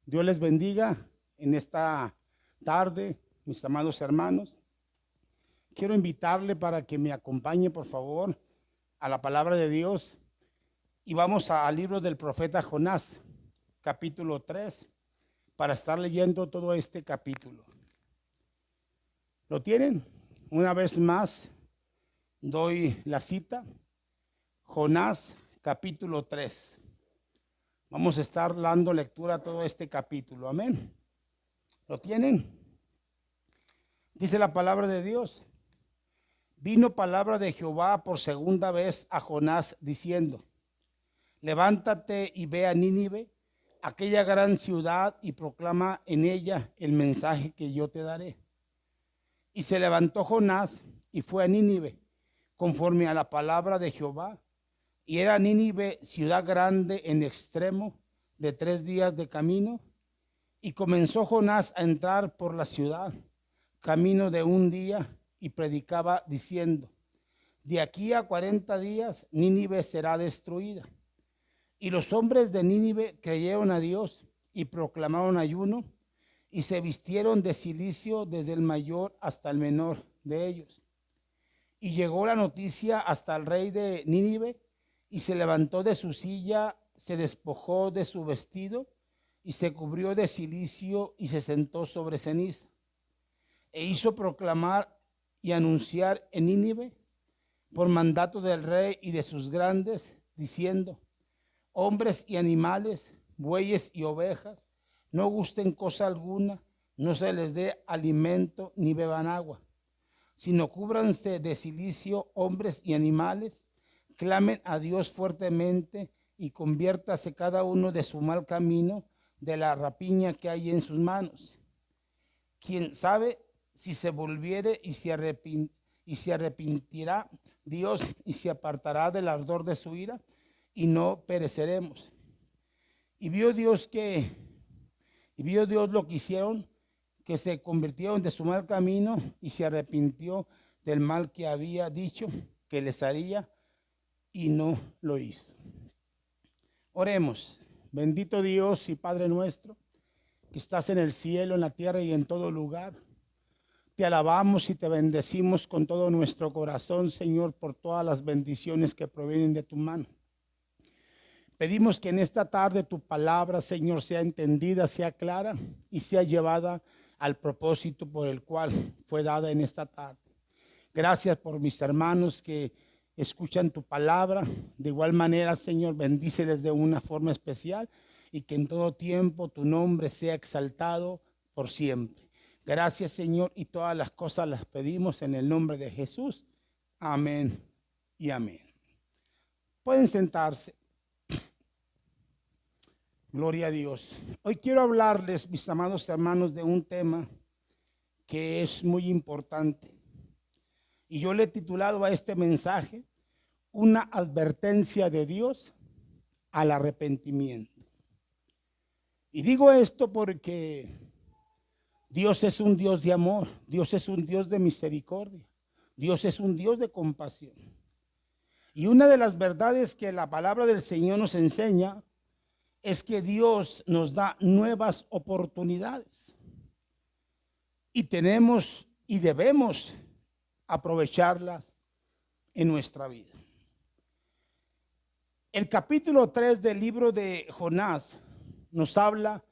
Dios les bendiga en esta tarde, mis amados hermanos. Quiero invitarle para que me acompañe, por favor, a la palabra de Dios. Y vamos al libro del profeta Jonás, capítulo 3, para estar leyendo todo este capítulo. ¿Lo tienen? Una vez más, doy la cita. Jonás, capítulo 3. Vamos a estar dando lectura a todo este capítulo. Amén. ¿Lo tienen? Dice la palabra de Dios. Vino palabra de Jehová por segunda vez a Jonás diciendo: levántate y ve a Nínive, aquella gran ciudad, y proclama en ella el mensaje que yo te daré. Y se levantó Jonás y fue a Nínive, conforme a la palabra de Jehová. Y era Nínive ciudad grande en extremo, de 3 días de camino. Y comenzó Jonás a entrar por la ciudad, camino de 1 día, y predicaba diciendo: de aquí a 40 días Nínive será destruida. Y los hombres de Nínive creyeron a Dios y proclamaron ayuno, y se vistieron de cilicio desde el mayor hasta el menor de ellos. Y llegó la noticia hasta el rey de Nínive, y se levantó de su silla, se despojó de su vestido, y se cubrió de cilicio, y se sentó sobre ceniza. E hizo proclamar y anunciar en Nínive, por mandato del rey y de sus grandes, diciendo: hombres y animales, bueyes y ovejas, no gusten cosa alguna, no se les dé alimento ni beban agua, sino cúbranse de cilicio hombres y animales, clamen a Dios fuertemente, y conviértase cada uno de su mal camino, de la rapiña que hay en sus manos. Quién sabe si se volviere y se arrepentirá Dios, y se apartará del ardor de su ira, y no pereceremos. Y vio Dios lo que hicieron, que se convirtieron de su mal camino, y se arrepintió del mal que había dicho que les haría, y no lo hizo. Oremos. Bendito Dios y Padre nuestro, que estás en el cielo, en la tierra y en todo lugar. Te alabamos y te bendecimos con todo nuestro corazón, Señor, por todas las bendiciones que provienen de tu mano. Pedimos que en esta tarde tu palabra, Señor, sea entendida, sea clara y sea llevada al propósito por el cual fue dada en esta tarde. Gracias por mis hermanos que escuchan tu palabra. De igual manera, Señor, bendíceles de una forma especial, y que en todo tiempo tu nombre sea exaltado por siempre. Gracias, Señor, y todas las cosas las pedimos en el nombre de Jesús. Amén y amén. Pueden sentarse. Gloria a Dios. Hoy quiero hablarles, mis amados hermanos, de un tema que es muy importante. Y yo le he titulado a este mensaje: una advertencia de Dios al arrepentimiento. Y digo esto porque Dios es un Dios de amor, Dios es un Dios de misericordia, Dios es un Dios de compasión. Y una de las verdades que la palabra del Señor nos enseña es que Dios nos da nuevas oportunidades, y tenemos y debemos aprovecharlas en nuestra vida. El capítulo 3 del libro de Jonás nos habla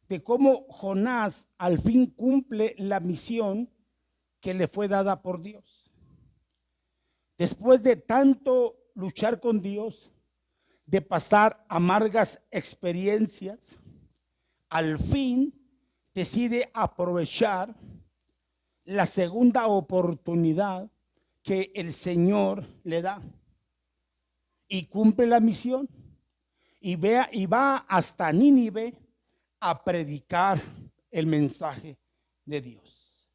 de cómo Jonás al fin cumple la misión que le fue dada por Dios. Después de tanto luchar con Dios, de pasar amargas experiencias, al fin decide aprovechar la segunda oportunidad que el Señor le da, y cumple la misión, y va hasta Nínive a predicar el mensaje de Dios.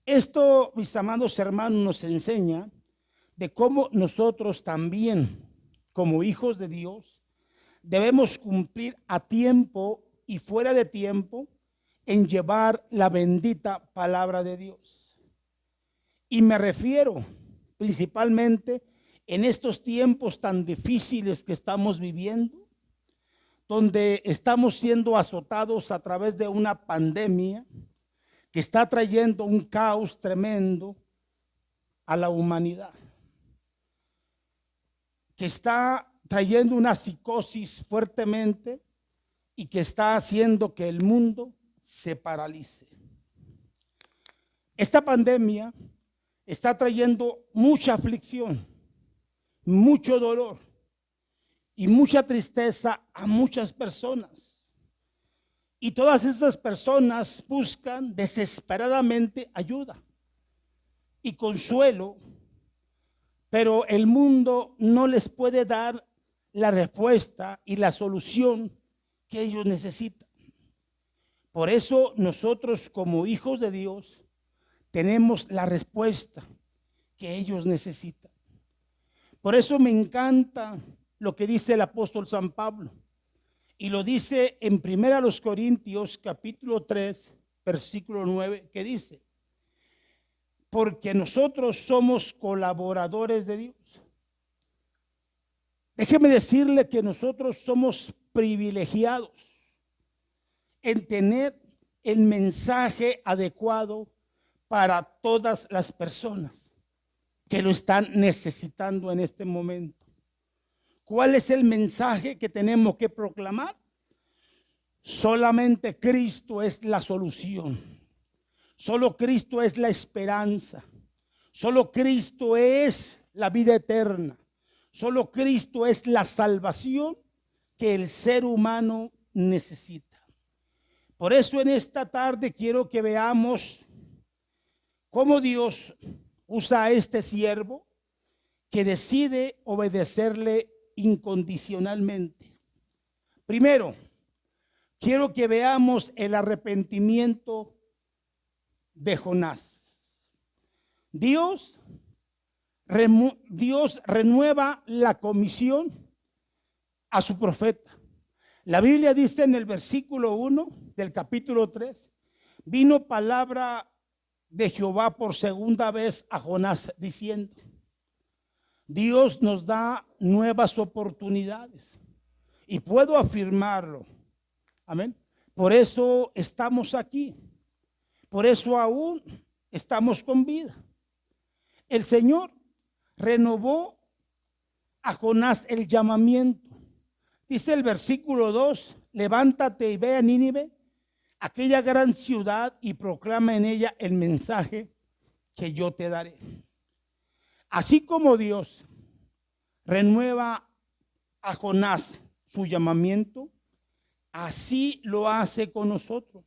Esto, mis amados hermanos, nos enseña de cómo nosotros también, como hijos de Dios, debemos cumplir a tiempo y fuera de tiempo en llevar la bendita palabra de Dios. Y me refiero principalmente en estos tiempos tan difíciles que estamos viviendo, donde estamos siendo azotados a través de una pandemia que está trayendo un caos tremendo a la humanidad, que está trayendo una psicosis fuertemente y que está haciendo que el mundo se paralice. Esta pandemia está trayendo mucha aflicción, mucho dolor y mucha tristeza a muchas personas. Y todas estas personas buscan desesperadamente ayuda y consuelo, pero el mundo no les puede dar la respuesta y la solución que ellos necesitan. Por eso nosotros, como hijos de Dios, tenemos la respuesta que ellos necesitan. Por eso me encanta lo que dice el apóstol San Pablo, y lo dice en 1 Corintios capítulo 3 versículo 9, que dice: porque nosotros somos colaboradores de Dios. Déjeme decirle que nosotros somos privilegiados en tener el mensaje adecuado para todas las personas que lo están necesitando en este momento. ¿Cuál es el mensaje que tenemos que proclamar? Solamente Cristo es la solución. Solo Cristo es la esperanza. Solo Cristo es la vida eterna. Solo Cristo es la salvación que el ser humano necesita. Por eso en esta tarde quiero que veamos cómo Dios usa a este siervo que decide obedecerle incondicionalmente. Primero, quiero que veamos el arrepentimiento de Jonás. Dios renueva la comisión a su profeta. La Biblia dice en el versículo 1 del capítulo 3, vino palabra de Jehová por segunda vez a Jonás diciendo: Dios nos da nuevas oportunidades, y puedo afirmarlo. Amén. Por eso estamos aquí. Por eso aún estamos con vida. El Señor renovó a Jonás el llamamiento. Dice el versículo 2: levántate y ve a Nínive, aquella gran ciudad, y proclama en ella el mensaje que yo te daré. Así como Dios renueva a Jonás su llamamiento, así lo hace con nosotros.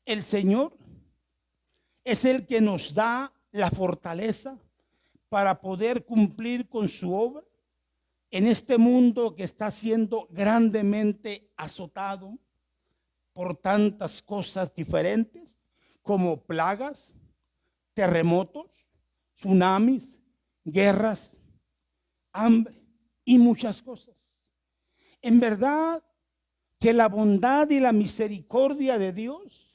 El Señor es el que nos da la fortaleza para poder cumplir con su obra en este mundo que está siendo grandemente azotado por tantas cosas diferentes como plagas, terremotos, tsunamis, guerras, hambre y muchas cosas. En verdad que la bondad y la misericordia de Dios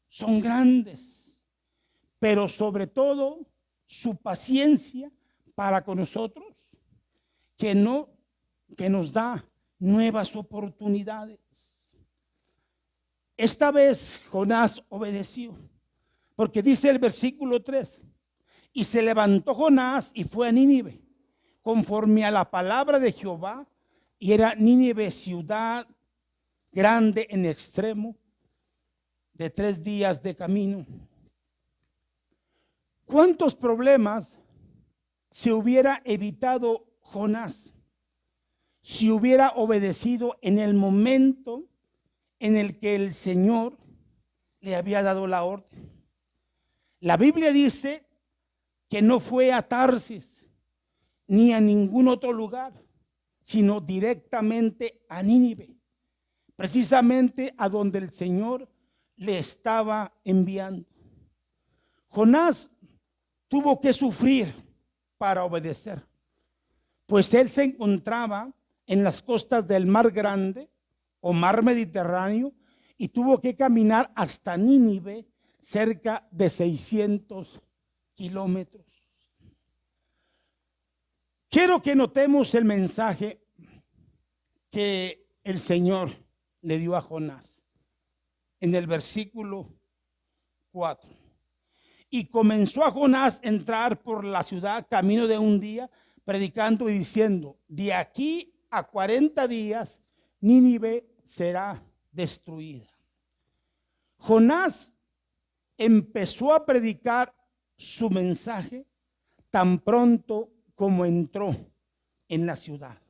son grandes, pero sobre todo su paciencia para con nosotros, que nos da nuevas oportunidades. Esta vez Jonás obedeció, porque dice el versículo 3: y se levantó Jonás y fue a Nínive, conforme a la palabra de Jehová, y era Nínive ciudad grande en extremo, de 3 días de camino. ¿Cuántos problemas se hubiera evitado Jonás si hubiera obedecido en el momento en el que el Señor le había dado la orden? La Biblia dice que no fue a Tarsis ni a ningún otro lugar, sino directamente a Nínive, precisamente a donde el Señor le estaba enviando. Jonás tuvo que sufrir para obedecer, pues él se encontraba en las costas del Mar Grande o Mar Mediterráneo y tuvo que caminar hasta Nínive, cerca de 600 kilómetros. Quiero que notemos el mensaje que el Señor le dio a Jonás en el versículo 4. Y comenzó a Jonás a entrar por la ciudad camino de un día, predicando y diciendo: de aquí a 40 días Nínive será destruida. Jonás empezó a predicar su mensaje tan pronto como entró en la ciudad.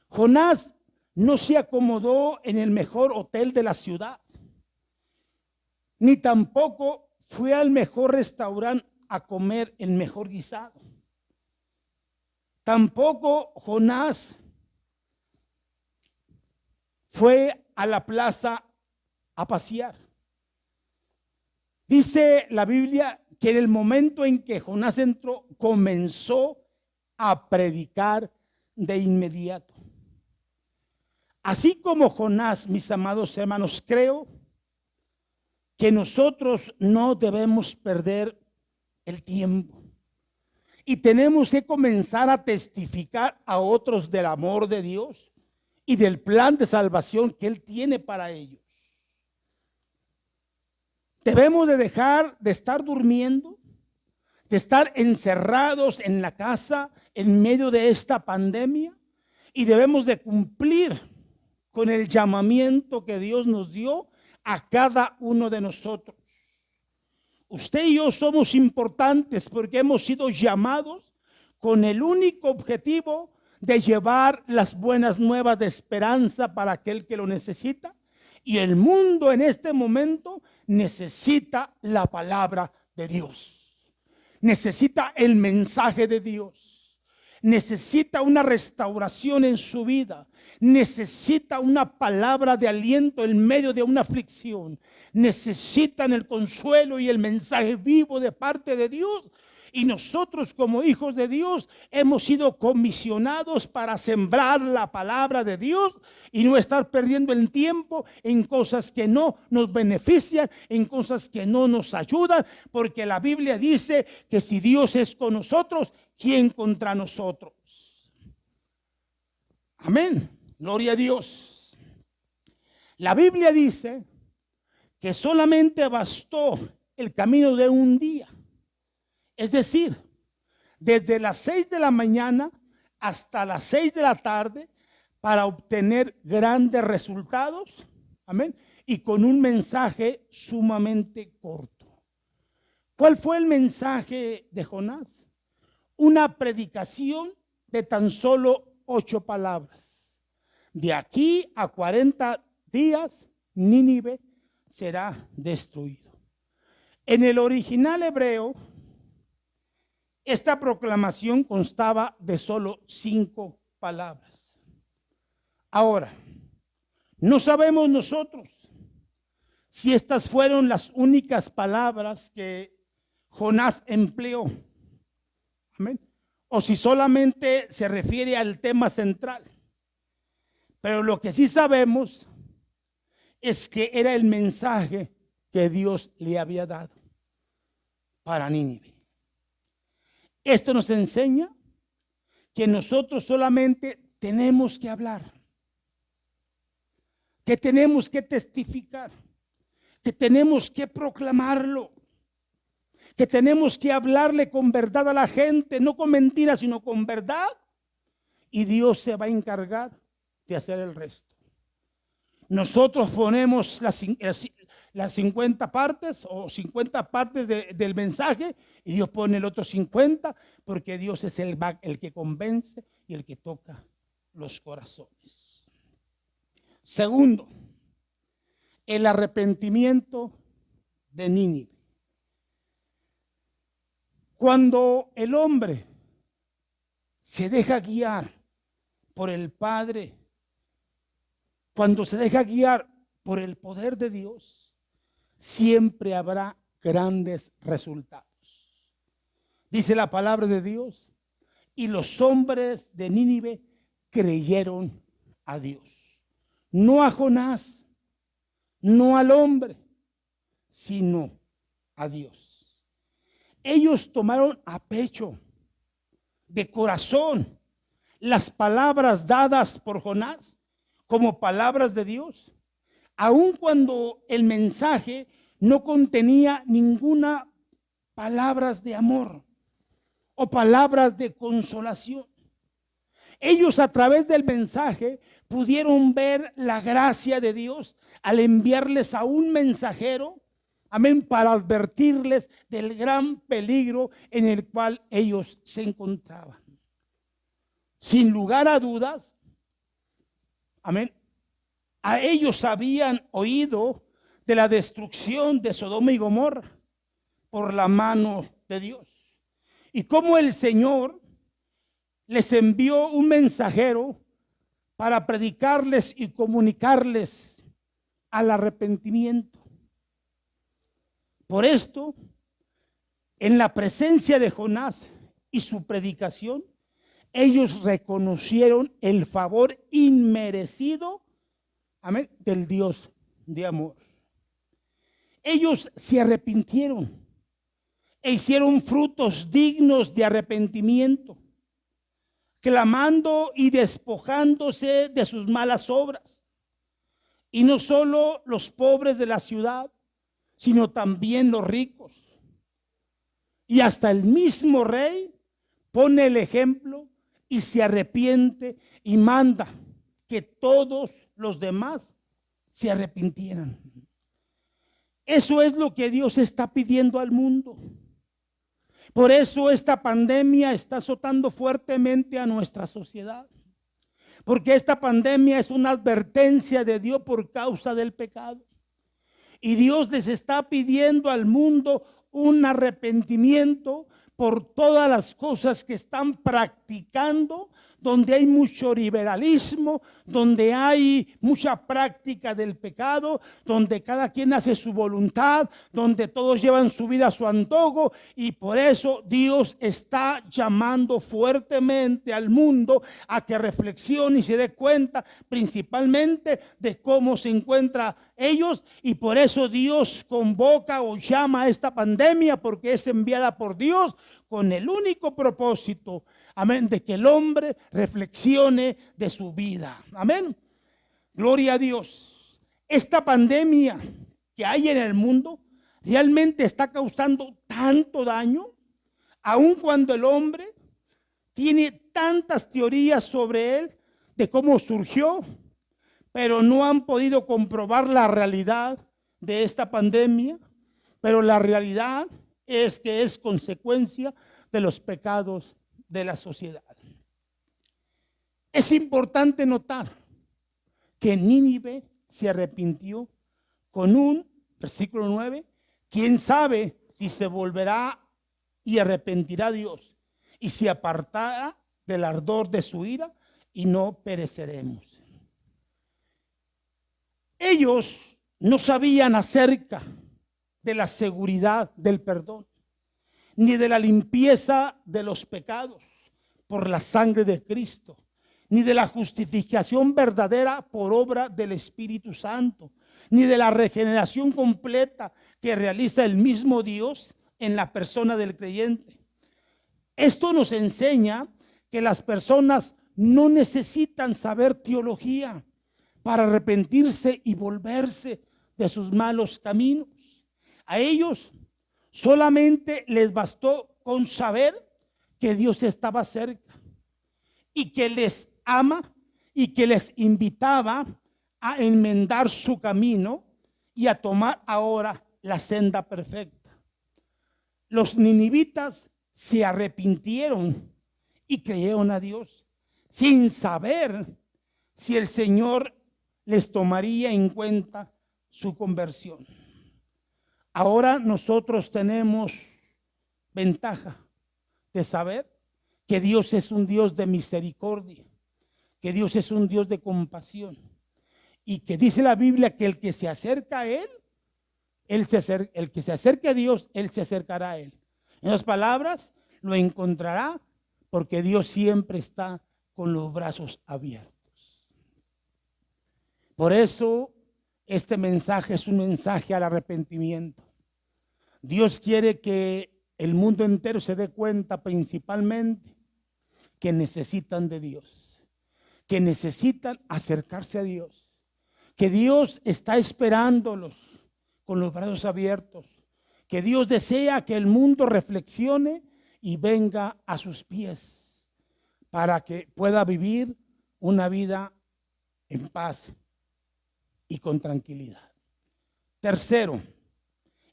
Jonás no se acomodó en el mejor hotel de la ciudad, ni tampoco fue al mejor restaurante a comer el mejor guisado. Tampoco Jonás fue a la plaza a pasear. Dice la Biblia que en el momento en que Jonás entró, comenzó a predicar de inmediato. Así como Jonás, mis amados hermanos, creo que nosotros no debemos perder el tiempo y tenemos que comenzar a testificar a otros del amor de Dios y del plan de salvación que Él tiene para ellos. Debemos de dejar de estar durmiendo, de estar encerrados en la casa en medio de esta pandemia, y debemos de cumplir con el llamamiento que Dios nos dio a cada uno de nosotros. Usted y yo somos importantes porque hemos sido llamados con el único objetivo de llevar las buenas nuevas de esperanza para aquel que lo necesita. Y el mundo en este momento necesita la palabra de Dios. Necesita el mensaje de Dios. Necesita una restauración en su vida. Necesita una palabra de aliento en medio de una aflicción. Necesitan el consuelo y el mensaje vivo de parte de Dios. Y nosotros, como hijos de Dios, hemos sido comisionados para sembrar la palabra de Dios y no estar perdiendo el tiempo en cosas que no nos benefician, en cosas que no nos ayudan, porque la Biblia dice que si Dios es con nosotros, ¿quién contra nosotros? Amén. Gloria a Dios. La Biblia dice que solamente bastó el camino de un día. Es decir, desde las 6 de la mañana hasta las 6 de la tarde para obtener grandes resultados. Amén. Y con un mensaje sumamente corto. ¿Cuál fue el mensaje de Jonás? Una predicación de tan solo 8 palabras. De aquí a 40 días, Nínive será destruido. En el original hebreo, esta proclamación constaba de solo 5 palabras. Ahora, no sabemos nosotros si estas fueron las únicas palabras que Jonás empleó. Amén. O si solamente se refiere al tema central. Pero lo que sí sabemos es que era el mensaje que Dios le había dado para Nínive. Esto nos enseña que nosotros solamente tenemos que hablar, que tenemos que testificar, que tenemos que proclamarlo, que tenemos que hablarle con verdad a la gente, no con mentiras, sino con verdad, y Dios se va a encargar de hacer el resto. Nosotros ponemos las 50 partes o 50 partes del mensaje y Dios pone el otro 50, porque Dios es el que convence y el que toca los corazones. Segundo, el arrepentimiento de Nínive. Cuando el hombre se deja guiar por el Padre, cuando se deja guiar por el poder de Dios, siempre habrá grandes resultados. Dice la palabra de Dios: y los hombres de Nínive creyeron a Dios. No a Jonás, no al hombre, sino a Dios. Ellos tomaron a pecho, de corazón, las palabras dadas por Jonás como palabras de Dios, aun cuando el mensaje no contenía ninguna palabras de amor o palabras de consolación. Ellos a través del mensaje pudieron ver la gracia de Dios al enviarles a un mensajero, amén, para advertirles del gran peligro en el cual ellos se encontraban. Sin lugar a dudas, amén, a ellos habían oído de la destrucción de Sodoma y Gomorra por la mano de Dios. Y cómo el Señor les envió un mensajero para predicarles y comunicarles al arrepentimiento. Por esto, en la presencia de Jonás y su predicación, ellos reconocieron el favor inmerecido, amén, del Dios de amor. Ellos se arrepintieron e hicieron frutos dignos de arrepentimiento, clamando y despojándose de sus malas obras. Y no solo los pobres de la ciudad, sino también los ricos. Y hasta el mismo rey pone el ejemplo y se arrepiente y manda que todos los demás se arrepintieran. Eso es lo que Dios está pidiendo al mundo. Por eso esta pandemia está azotando fuertemente a nuestra sociedad. Porque esta pandemia es una advertencia de Dios por causa del pecado. Y Dios les está pidiendo al mundo un arrepentimiento por todas las cosas que están practicando, donde hay mucho liberalismo, donde hay mucha práctica del pecado, donde cada quien hace su voluntad, donde todos llevan su vida a su antojo. Y por eso Dios está llamando fuertemente al mundo a que reflexione y se dé cuenta principalmente de cómo se encuentran ellos. Y por eso Dios convoca o llama a esta pandemia, porque es enviada por Dios con el único propósito, amén, de que el hombre reflexione de su vida. Amén. Gloria a Dios. Esta pandemia que hay en el mundo realmente está causando tanto daño, aun cuando el hombre tiene tantas teorías sobre él, de cómo surgió, pero no han podido comprobar la realidad de esta pandemia. Pero la realidad es que es consecuencia de los pecados de la sociedad. Es importante notar que Nínive se arrepintió con un versículo 9. ¿Quién sabe si se volverá y arrepentirá Dios y se apartará del ardor de su ira y no pereceremos? Ellos no sabían acerca de la seguridad del perdón, ni de la limpieza de los pecados por la sangre de Cristo, ni de la justificación verdadera por obra del Espíritu Santo, ni de la regeneración completa que realiza el mismo Dios en la persona del creyente. Esto nos enseña que las personas no necesitan saber teología para arrepentirse y volverse de sus malos caminos. A ellos solamente les bastó con saber que Dios estaba cerca y que les ama y que les invitaba a enmendar su camino y a tomar ahora la senda perfecta. Los ninivitas se arrepintieron y creyeron a Dios sin saber si el Señor les tomaría en cuenta su conversión. Ahora nosotros tenemos ventaja de saber que Dios es un Dios de misericordia, que Dios es un Dios de compasión, y que dice la Biblia que el que se acerca a Él, el que se acerque a Dios, Él se acercará a Él. En otras palabras, lo encontrará, porque Dios siempre está con los brazos abiertos. Por eso este mensaje es un mensaje al arrepentimiento. Dios quiere que el mundo entero se dé cuenta principalmente que necesitan de Dios, que necesitan acercarse a Dios, que Dios está esperándolos con los brazos abiertos, que Dios desea que el mundo reflexione y venga a sus pies para que pueda vivir una vida en paz y con tranquilidad. Tercero,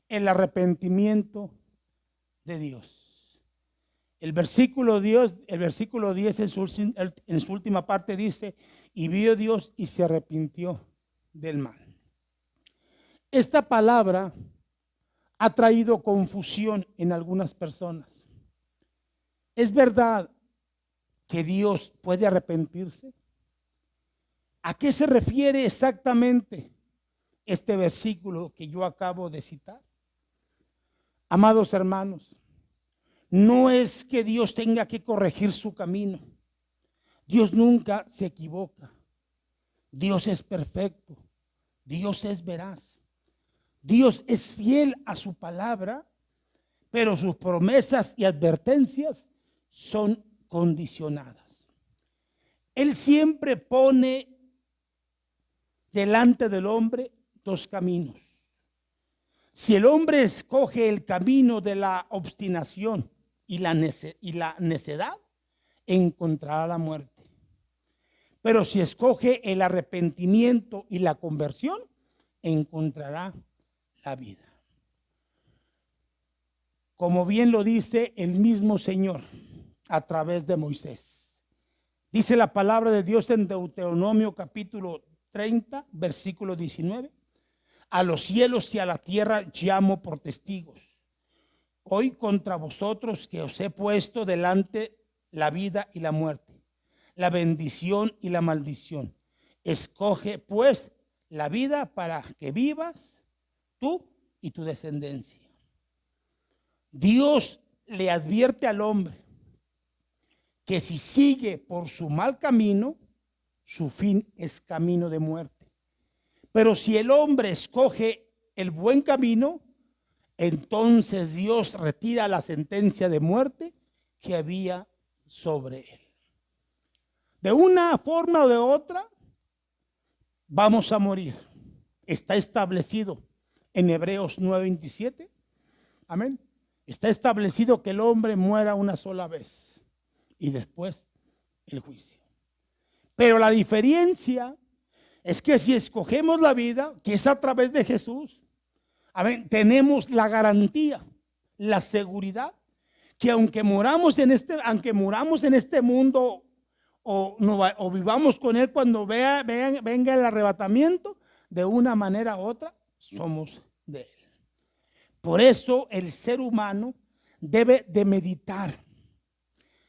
el arrepentimiento de Dios. El versículo 10 en su última parte dice: y vio Dios y se arrepintió del mal. Esta palabra ha traído confusión en algunas personas. ¿Es verdad que Dios puede arrepentirse? ¿A qué se refiere exactamente este versículo que yo acabo de citar? Amados hermanos, no es que Dios tenga que corregir su camino. Dios nunca se equivoca. Dios es perfecto. Dios es veraz. Dios es fiel a su palabra, pero sus promesas y advertencias son condicionadas. Él siempre pone delante del hombre dos caminos. Si el hombre escoge el camino de la obstinación y la necedad, encontrará la muerte. Pero si escoge el arrepentimiento y la conversión, encontrará la vida. Como bien lo dice el mismo Señor a través de Moisés. Dice la palabra de Dios en Deuteronomio capítulo 30, versículo 19. A los cielos y a la tierra llamo por testigos hoy contra vosotros, que os he puesto delante la vida y la muerte, la bendición y la maldición. Escoge pues la vida para que vivas tú y tu descendencia. Dios le advierte al hombre que si sigue por su mal camino, su fin es camino de muerte. Pero si el hombre escoge el buen camino, entonces Dios retira la sentencia de muerte que había sobre él. De una forma o de otra, vamos a morir. Está establecido en Hebreos 9:27. Amén. Está establecido que el hombre muera una sola vez y después el juicio. Pero la diferencia es que si escogemos la vida, que es a través de Jesús, amén, tenemos la garantía, la seguridad, que aunque muramos en este mundo o vivamos con Él cuando venga el arrebatamiento, de una manera u otra somos de Él. Por eso el ser humano debe de meditar,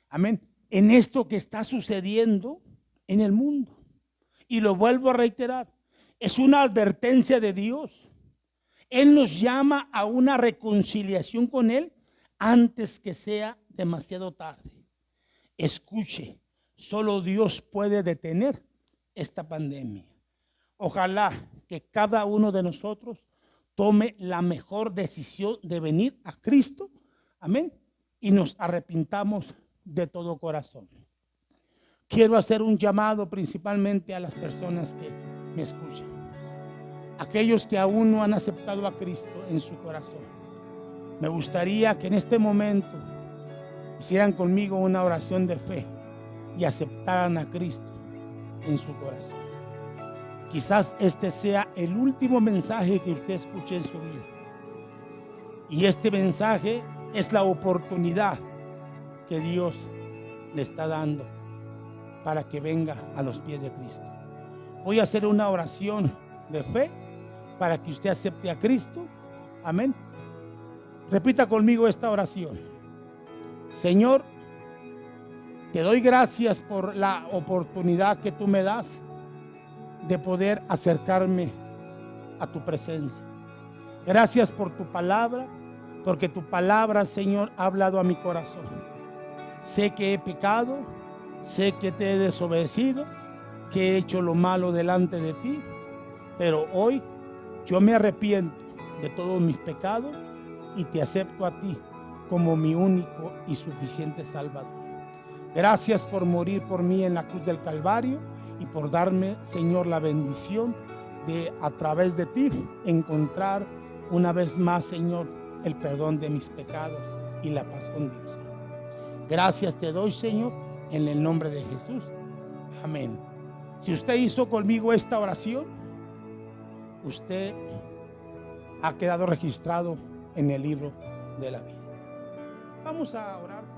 amén, en esto que está sucediendo en el mundo. Y lo vuelvo a reiterar, es una advertencia de Dios. Él nos llama a una reconciliación con Él antes que sea demasiado tarde. Escuche, solo Dios puede detener esta pandemia. Ojalá que cada uno de nosotros tome la mejor decisión de venir a Cristo, amén, y nos arrepintamos de todo corazón. Quiero hacer un llamado principalmente a las personas que me escuchan, aquellos que aún no han aceptado a Cristo en su corazón. Me gustaría que en este momento hicieran conmigo una oración de fe y aceptaran a Cristo en su corazón. Quizás este sea el último mensaje que usted escuche en su vida. Y este mensaje es la oportunidad que Dios le está dando para que venga a los pies de Cristo. Voy a hacer una oración de fe para que usted acepte a Cristo. Amén. Repita conmigo esta oración. Señor, te doy gracias por la oportunidad que tú me das de poder acercarme a tu presencia. Gracias por tu palabra, porque tu palabra, Señor, ha hablado a mi corazón. Sé que he pecado, sé que te he desobedecido, que he hecho lo malo delante de ti, pero hoy yo me arrepiento de todos mis pecados y te acepto a ti como mi único y suficiente Salvador. Gracias por morir por mí en la cruz del Calvario y por darme, Señor, la bendición de a través de ti encontrar una vez más, Señor, el perdón de mis pecados y la paz con Dios. Gracias te doy, Señor, en el nombre de Jesús. Amén. Si usted hizo conmigo esta oración, usted ha quedado registrado en el libro de la vida. Vamos a orar.